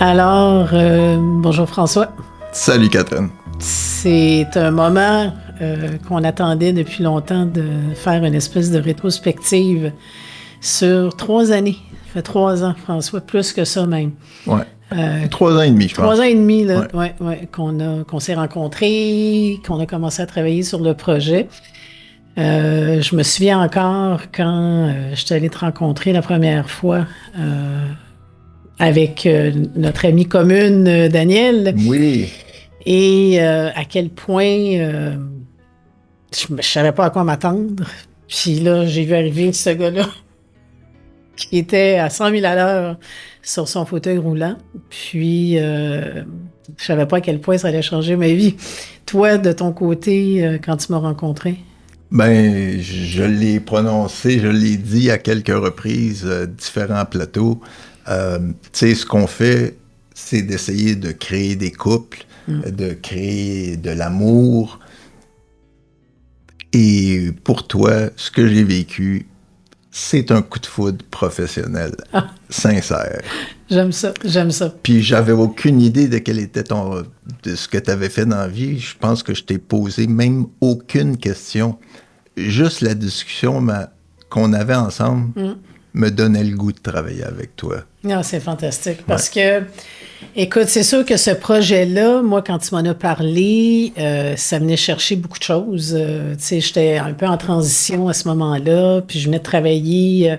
Alors, bonjour François. Salut Catherine. C'est un moment qu'on attendait depuis longtemps de faire une espèce de rétrospective sur 3 années. Ça fait 3 ans, François, plus que ça même. Ouais. 3 ans et demi, je pense. 3 ans et demi, là, qu'on s'est rencontrés, qu'on a commencé à travailler sur le projet. Je me souviens encore quand je suis allée te rencontrer la première fois avec notre amie commune, Daniel. Oui. Et à quel point je savais pas à quoi m'attendre. Puis là, j'ai vu arriver ce gars-là qui était à 100 000 à l'heure sur son fauteuil roulant. Puis je savais pas à quel point ça allait changer ma vie. Toi, de ton côté, quand tu m'as rencontré? Ben, je l'ai prononcé, je l'ai dit à quelques reprises, différents plateaux. Tu sais, ce qu'on fait, c'est d'essayer de créer des couples, de créer de l'amour. Et pour toi, ce que j'ai vécu, c'est un coup de foudre professionnel, sincère. J'aime ça, j'aime ça. Puis j'avais aucune idée de quel était de ce que tu avais fait dans la vie. Je pense que je t'ai posé même aucune question. Juste la discussion qu'on avait ensemble me donnait le goût de travailler avec toi. Non, c'est fantastique parce que, écoute, c'est sûr que ce projet-là, moi, quand tu m'en as parlé, ça venait chercher beaucoup de choses. Tu sais, j'étais un peu en transition à ce moment-là, puis je venais de travailler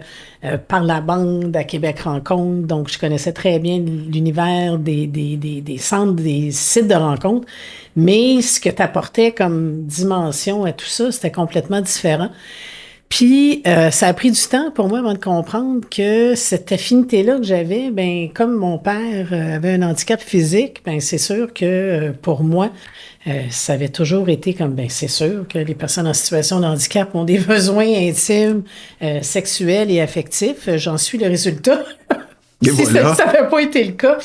par la bande à Québec Rencontre, donc je connaissais très bien l'univers des centres, des sites de rencontres, mais ce que tu apportais comme dimension à tout ça, c'était complètement différent. Puis, ça a pris du temps pour moi avant de comprendre que cette affinité-là que j'avais, ben comme mon père avait un handicap physique, ben c'est sûr que pour moi, ça avait toujours été comme, ben c'est sûr que les personnes en situation de handicap ont des besoins intimes, sexuels et affectifs. J'en suis le résultat. Et Si voilà. ça n'avait pas été le cas.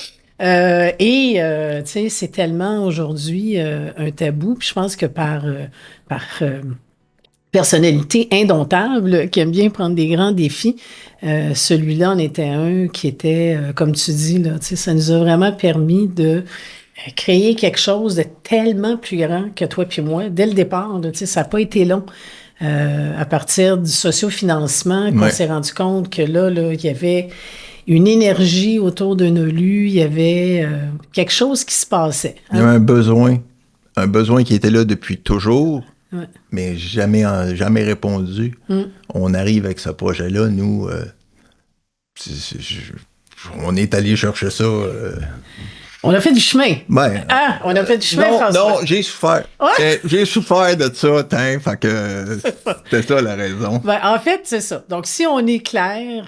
Tu sais, c'est tellement aujourd'hui un tabou. Puis je pense que par personnalité indomptable, qui aime bien prendre des grands défis. Celui-là en était un qui était, comme tu dis, là, ça nous a vraiment permis de créer quelque chose de tellement plus grand que toi puis moi. Dès le départ, là, ça n'a pas été long. À partir du sociofinancement, qu'on s'est rendu compte que là, il y avait une énergie autour de nos lus, il y avait quelque chose qui se passait. Il y a un besoin qui était là depuis toujours, Ouais. mais jamais répondu. On arrive avec ce projet-là, nous, on est allé chercher ça. On a fait du chemin. Ben, On a fait du chemin, non, François. non, j'ai souffert. Ouais. J'ai souffert de ça, fait que c'était ça la raison. Ben, en fait, c'est ça. Donc, si on est clair,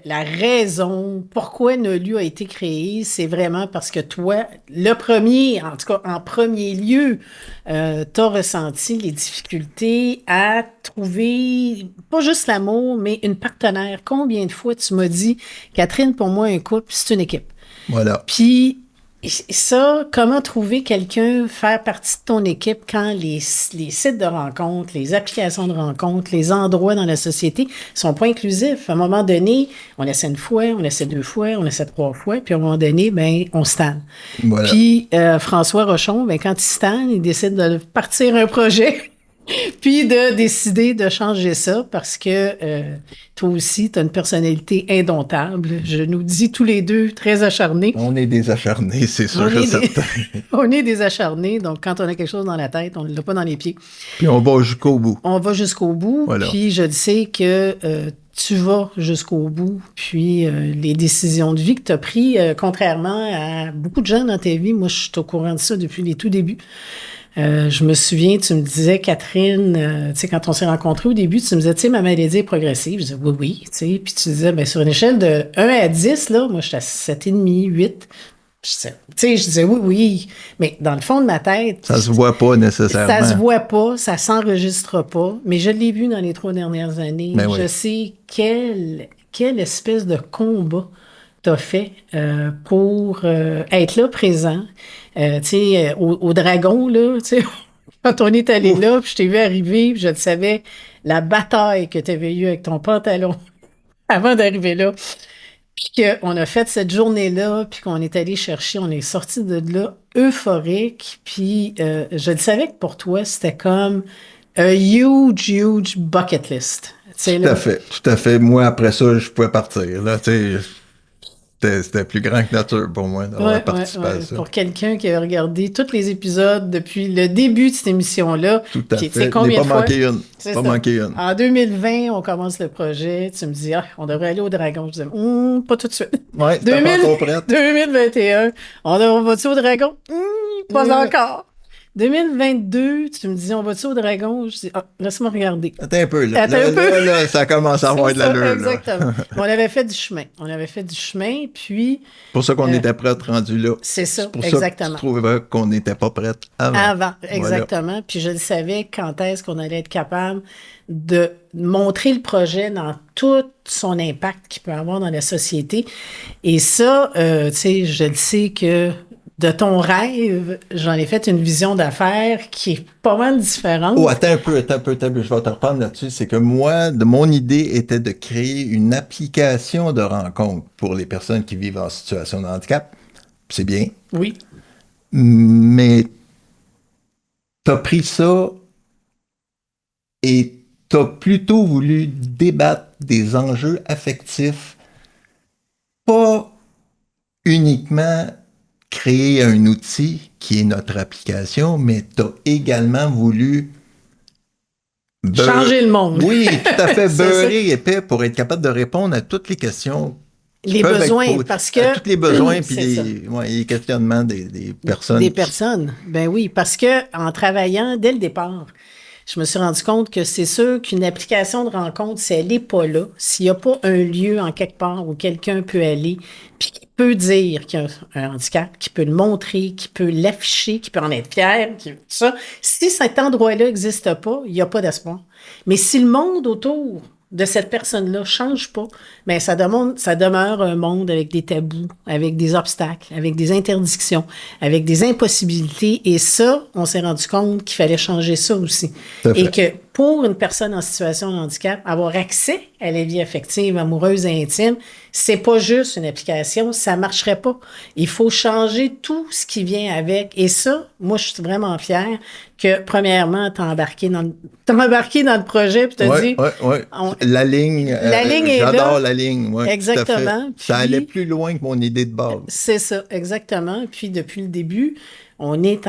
la raison pourquoi Nolu a été créé, c'est vraiment parce que toi, le premier, en tout cas, en premier lieu, t'as ressenti les difficultés à trouver, pas juste l'amour, mais une partenaire. Combien de fois tu m'as dit, Catherine, pour moi, un couple, c'est une équipe. Voilà. Puis, ça, comment trouver quelqu'un, faire partie de ton équipe quand les sites de rencontres, les applications de rencontres, les endroits dans la société sont pas inclusifs. À un moment donné, on essaie une fois, on essaie 2 fois, on essaie 3 fois, puis à un moment donné, ben, on se tanne. Voilà. Puis François Rochon, ben, quand il se tanne, il décide de partir un projet puis de décider de changer ça parce que toi aussi, tu as une personnalité indomptable. Je nous dis tous les deux très acharnés. On est des acharnés, c'est sûr et certain. On est des acharnés, donc quand on a quelque chose dans la tête, on ne l'a pas dans les pieds. Puis on va jusqu'au bout. On va jusqu'au bout, Voilà. puis je sais que tu vas jusqu'au bout, puis les décisions de vie que tu as prises, contrairement à beaucoup de gens dans ta vie, moi je suis au courant de ça depuis les tout débuts. Je me souviens, tu me disais, Catherine, tu sais, quand on s'est rencontrés au début, tu me disais, tu sais, ma maladie est progressive. Je disais, oui, tu sais. Puis tu disais, bien, sur une échelle de 1 à 10, là, moi, j'étais à 7,5, 8. Tu sais, je disais, oui. Mais dans le fond de ma tête... Ça se voit pas nécessairement. Ça se voit pas, ça s'enregistre pas. Mais je l'ai vu dans les 3 dernières années. Ben oui. Je sais quelle espèce de combat t'as fait pour être là présent. Tu sais, au Dragon, là, tu sais, quand on est allé là, puis je t'ai vu arriver, puis je le savais, la bataille que tu avais eue avec ton pantalon avant d'arriver là. Puis qu'on a fait cette journée-là, puis qu'on est allé chercher, on est sorti de là euphorique. Puis je le savais que pour toi, c'était comme a huge, huge bucket list. Tout à fait, tout à fait. Moi, après ça, je pouvais partir. Là, c'était plus grand que nature pour moi d'avoir participé à ça. Pour quelqu'un qui a regardé tous les épisodes depuis le début de cette émission-là. Tout à fait. Combien Il n'est de pas fois? manqué une. C'est pas ça. manqué une. En 2020, on commence le projet. Tu me dis, on devrait aller au Dragon. Je dis, pas tout de suite. Oui, c'était pas encore prête. 2021, on va-tu au Dragon? Pas encore. 2022, tu me dis, on va-tu au Dragon? Je dis, laisse-moi regarder. Attends un peu, là. Attends un peu. Là, ça commence à avoir de l'allure. Exactement. On avait fait du chemin. Puis... pour ça qu'on était prêts rendu là. C'est ça, c'est pour exactement. ça que je trouvais qu'on n'était pas prêts avant. Exactement. Voilà. Puis je le savais quand est-ce qu'on allait être capable de montrer le projet dans tout son impact qu'il peut avoir dans la société. Et ça, tu sais, je le sais que de ton rêve, j'en ai fait une vision d'affaires qui est pas mal différente. Oh, attends un peu, je vais te reprendre là-dessus. C'est que moi, mon idée était de créer une application de rencontre pour les personnes qui vivent en situation de handicap. C'est bien. Oui. Mais t'as pris ça et t'as plutôt voulu débattre des enjeux affectifs, pas uniquement créer un outil qui est notre application, mais tu as également voulu changer le monde. Oui, tout à fait, beurrer épais pour être capable de répondre à toutes les questions. Les besoins, parce que... tous les besoins puis les questionnements des personnes. Des personnes, ben oui, parce que en travaillant dès le départ, je me suis rendu compte que c'est sûr qu'une application de rencontre, si elle n'est pas là, s'il n'y a pas un lieu en quelque part où quelqu'un peut aller, puis qui peut dire qu'il y a un handicap, qui peut le montrer, qui peut l'afficher, qui peut en être fier, tout ça, si cet endroit-là n'existe pas, il n'y a pas d'espoir. Mais si le monde autour de cette personne-là change pas, bien, ça demeure un monde avec des tabous, avec des obstacles, avec des interdictions, avec des impossibilités. Et ça, on s'est rendu compte qu'il fallait changer ça aussi. Et que pour une personne en situation de handicap, avoir accès à la vie affective, amoureuse et intime, c'est pas juste une application, ça marcherait pas. Il faut changer tout ce qui vient avec. Et ça, moi, je suis vraiment fière que, premièrement, t'as embarqué dans le projet puis t'as dit... Oui. La ligne est là. J'adore la ligne. Ouais, exactement. Puis, ça allait plus loin que mon idée de base. C'est ça, exactement. Puis, depuis le début, on est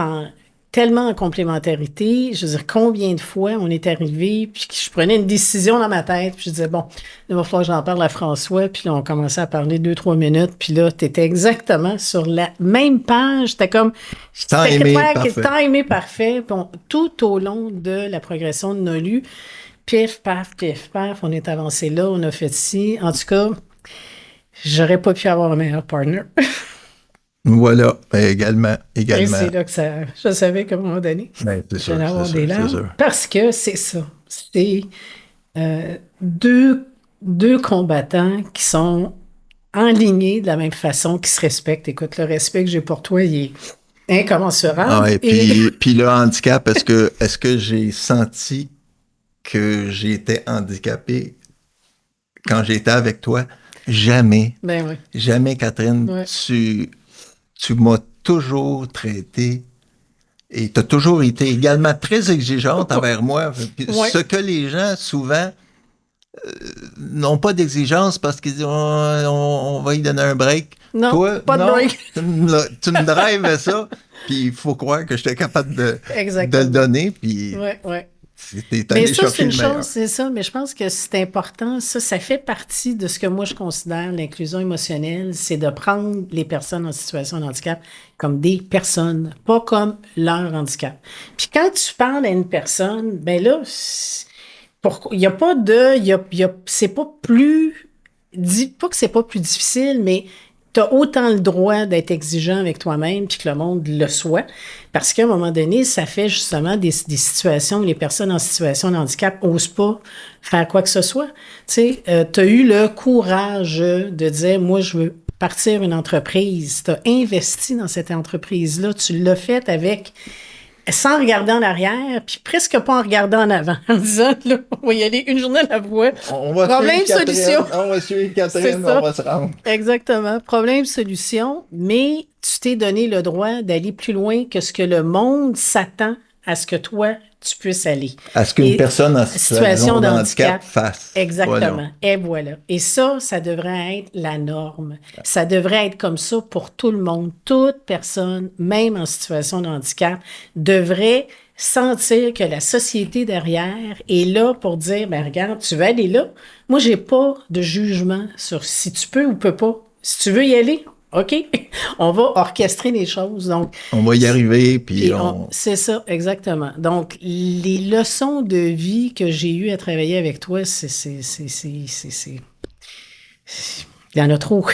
tellement en complémentarité. Je veux dire, combien de fois on est arrivé, puis je prenais une décision dans ma tête, puis je disais, bon, il va falloir que j'en parle à François, puis là, on commençait à parler 2-3 minutes, puis là, t'étais exactement sur la même page. C'était comme... timé parfait. Tout au long de la progression de Nolu, pif, paf, on est avancé là, on a fait ci. En tout cas, j'aurais pas pu avoir un meilleur partner. Voilà, également. Et c'est là que je savais qu'à un moment donné, j'allais avoir des larmes. Parce que c'est ça. C'est deux combattants qui sont alignés de la même façon, qui se respectent. Écoute, le respect que j'ai pour toi, il est incommensurable. Puis le handicap, est-ce que j'ai senti que j'étais handicapé quand j'étais avec toi? Jamais. Ben oui. Jamais, Catherine. Ouais. Tu m'as toujours traité et tu as toujours été également très exigeante envers moi. Ouais. Ce que les gens, souvent, n'ont pas d'exigence parce qu'ils disent on va y donner un break. Non, toi, pas de break. Tu me drives ça, puis il faut croire que j'étais capable de le donner. Puis mais ça, c'est une chose, c'est ça, mais je pense que c'est important. Ça fait partie de ce que moi, je considère l'inclusion émotionnelle, c'est de prendre les personnes en situation de handicap comme des personnes, pas comme leur handicap. Puis quand tu parles à une personne, ben là, il n'y a pas c'est pas plus... Dis pas que c'est pas plus difficile, mais tu as autant le droit d'être exigeant avec toi-même puis que le monde le soit. Parce qu'à un moment donné, ça fait justement des situations où les personnes en situation de handicap n'osent pas faire quoi que ce soit. Tu sais, tu as eu le courage de dire, moi, je veux partir une entreprise. Tu as investi dans cette entreprise-là. Tu l'as fait avec sans regarder en arrière, puis presque pas en regardant en avant, en disant, là, on va y aller une journée à la fois. On va Problème, suivre solution. On va suivre Catherine, on va se rendre. Exactement. Problème, solution. Mais tu t'es donné le droit d'aller plus loin que ce que le monde s'attend à ce que toi, tu puisses aller. À ce qu'une personne en situation de handicap fasse. Exactement. Voilà. Et voilà. Et ça devrait être la norme. Ça devrait être comme ça pour tout le monde. Toute personne, même en situation de handicap, devrait sentir que la société derrière est là pour dire, ben regarde, tu veux aller là. Moi, j'ai pas de jugement sur si tu peux ou peux pas. Si tu veux y aller, OK, on va orchestrer les choses. Donc, on va y arriver, puis c'est ça, exactement. Donc, les leçons de vie que j'ai eues à travailler avec toi, il y en a trop.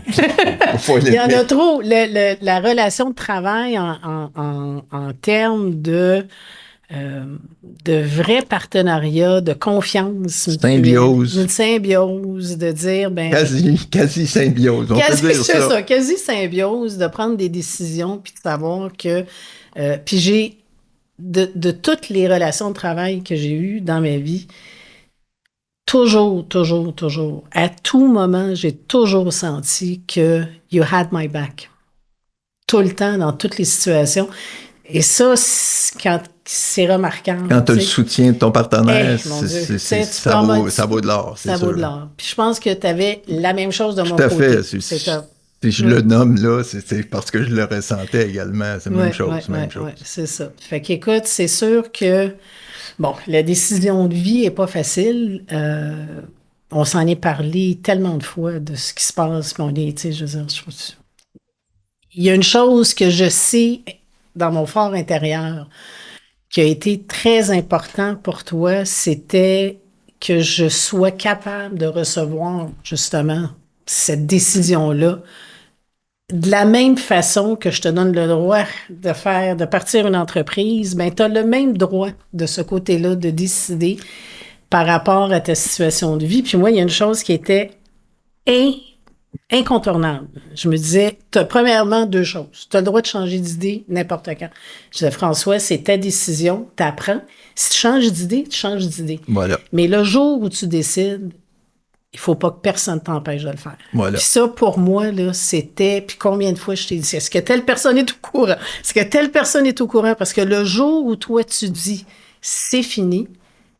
Il y en a trop. La relation de travail en termes de vrai partenariat, de confiance. Symbiose. Une symbiose, de dire... Quasi symbiose, on peut dire ça. C'est ça, quasi symbiose, de prendre des décisions, puis de savoir que... puis j'ai... De toutes les relations de travail que j'ai eues dans ma vie, toujours, à tout moment, j'ai toujours senti que you had my back. Tout le temps, dans toutes les situations. Et ça, c'est remarquable. Quand tu as le soutien de ton partenaire, ça vaut de l'or. Ça vaut de l'or. Puis je pense que tu avais la même chose de mon côté. Tout à fait. Si je le nomme là, c'est parce que je le ressentais également. C'est la même chose. C'est ça. Fait qu'écoute, c'est sûr que, bon, la décision de vie n'est pas facile. On s'en est parlé tellement de fois de ce qui se passe. Puis on est, tu sais, je veux dire, il y a une chose que je sais dans mon fort intérieur qui a été très important pour toi, c'était que je sois capable de recevoir justement cette décision-là de la même façon que je te donne le droit de partir une entreprise, ben tu as le même droit de ce côté-là de décider par rapport à ta situation de vie. Puis moi, il y a une chose qui était incontournable. Je me disais, tu as premièrement deux choses. Tu as le droit de changer d'idée n'importe quand. Je disais, François, c'est ta décision, tu apprends. Si tu changes d'idée, tu changes d'idée. Voilà. Mais le jour où tu décides, il faut pas que personne t'empêche de le faire. Voilà. Puis ça, pour moi, là, c'était... Puis combien de fois je t'ai dit, est-ce que telle personne est au courant? Est-ce que telle personne est au courant? Parce que le jour où toi, tu dis, c'est fini,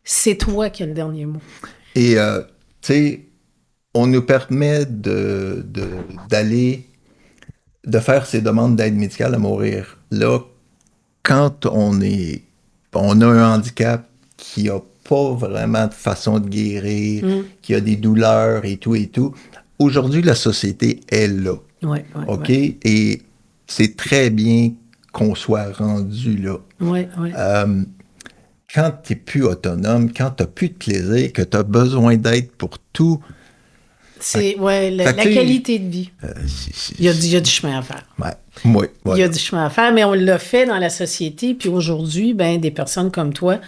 c'est toi qui as le dernier mot. Et, tu sais, on nous permet de faire ces demandes d'aide médicale à mourir. Là, quand on a un handicap qui a pas vraiment de façon de guérir, qui a des douleurs et tout. Aujourd'hui, la société est là. OK? Ouais. Et c'est très bien qu'on soit rendu là. Quand tu n'es plus autonome, quand tu n'as plus de plaisir, que tu as besoin d'aide pour tout... C'est la qualité de vie. Il y a du chemin à faire. Oui. Il y a du chemin à faire, mais on l'a fait dans la société. Puis aujourd'hui, des personnes comme toi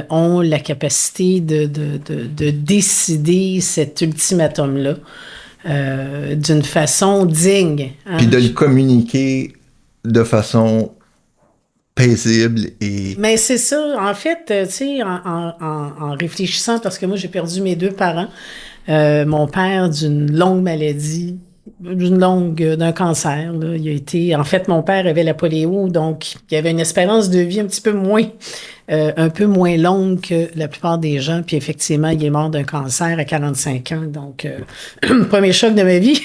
ont la capacité de décider cet ultimatum-là d'une façon digne. Hein? Puis de le communiquer de façon paisible et... Mais c'est ça. En fait, tu sais, en réfléchissant, parce que moi, j'ai perdu mes deux parents. Mon père d'une longue maladie, d'un cancer. Là. Il a été, en fait, mon père avait la poléo, donc il avait une espérance de vie un peu moins longue que la plupart des gens. Puis effectivement, il est mort d'un cancer à 45 ans. Donc, premier choc de ma vie.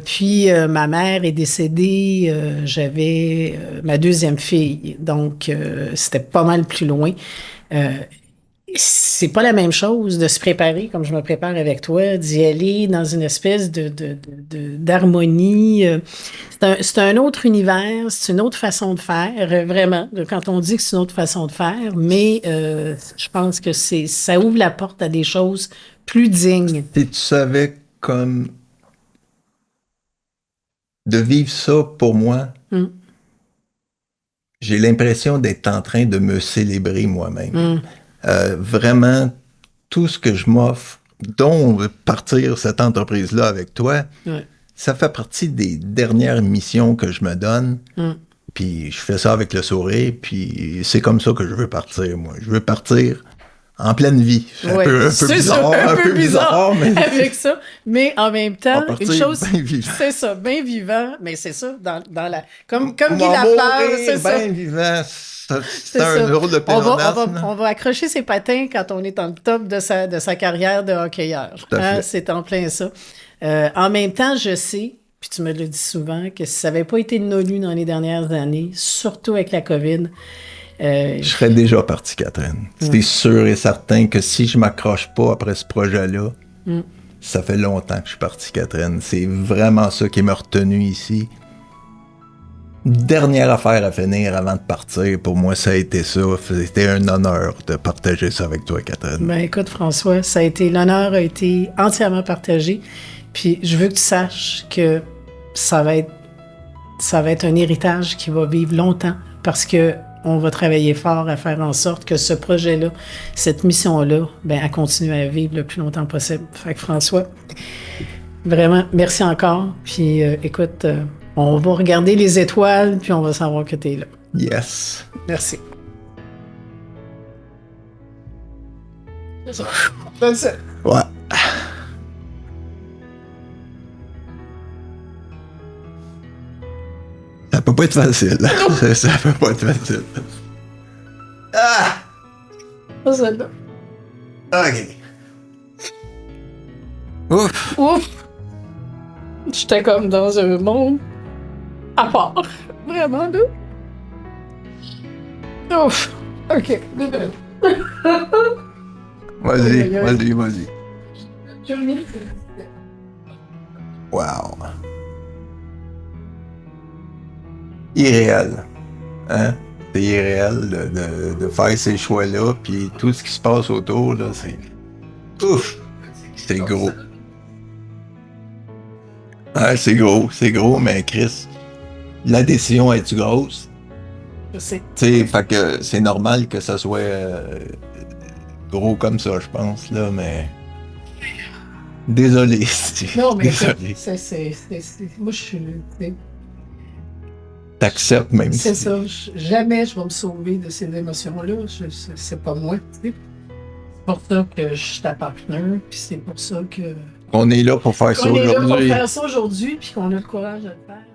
Puis ma mère est décédée. J'avais ma deuxième fille. Donc, c'était pas mal plus loin. C'est pas la même chose de se préparer comme je me prépare avec toi, d'y aller dans une espèce d'harmonie. C'est un autre univers, c'est une autre façon de faire, vraiment. Quand on dit que c'est une autre façon de faire, mais je pense que ça ouvre la porte à des choses plus dignes. Et tu savais comme de vivre ça pour moi, j'ai l'impression d'être en train de me célébrer moi-même. Vraiment, tout ce que je m'offre, dont partir cette entreprise-là avec toi, ça fait partie des dernières missions que je me donne. Puis je fais ça avec le sourire, puis c'est comme ça que je veux partir, moi. Je veux partir en pleine vie. C'est Ouais, un peu bizarre, mais... avec ça. Mais en même temps, une chose... bien vivant. C'est ça, bien vivant, mais c'est ça, dans la... Comme Guy On va Lafleur, mourir c'est ça. bien vivant. C'est C'est un ça. drôle de pléonasme. On va accrocher ses patins quand on est dans le top de sa carrière de hockeyeur. Tout à fait. C'est en plein ça. En même temps, je sais, puis tu me le dis souvent, que si ça n'avait pas été de nos luttes dans les dernières années, surtout avec la COVID... Je serais déjà parti, Catherine. C'est sûr et certain que si je m'accroche pas après ce projet-là, ça fait longtemps que je suis parti, Catherine. C'est vraiment ça qui m'a retenu ici. Dernière affaire à finir avant de partir, pour moi, ça a été ça. C'était un honneur de partager ça avec toi, Catherine. Ben écoute, François, l'honneur a été entièrement partagé. Puis je veux que tu saches que ça va être un héritage qui va vivre longtemps parce que on va travailler fort à faire en sorte que ce projet-là, cette mission-là, ben, elle continue à vivre le plus longtemps possible. Fait que François, vraiment, merci encore. Puis écoute, on va regarder les étoiles, puis on va savoir que tu es là. Yes. Merci. C'est ça. That's it. Ouais. Ça peut pas être facile. Ça peut pas être facile. Ah! Pas celle-là. OK. Ouf! Ouf! J'étais comme dans un monde à part. Vraiment, là. Ouf! OK. Vas-y. Wow. Irréel. Hein? C'est irréel de faire ces choix-là, puis tout ce qui se passe autour, là, c'est... Ouf! C'est gros. Ouais, c'est gros, mais Chris, la décision est-tu grosse? Je sais. Tu sais, fait que c'est normal que ça soit gros comme ça, je pense, là, mais... Désolé. Non, mais Désolé. moi, je suis... T'acceptes même C'est si... ça. Jamais je vais me sauver de ces émotions-là. C'est pas moi, tu sais. C'est pour ça que je suis ta partenaire, puis c'est pour ça que... On est là pour faire ça On est là pour aujourd'hui. faire ça aujourd'hui, puis qu'on a le courage de le faire.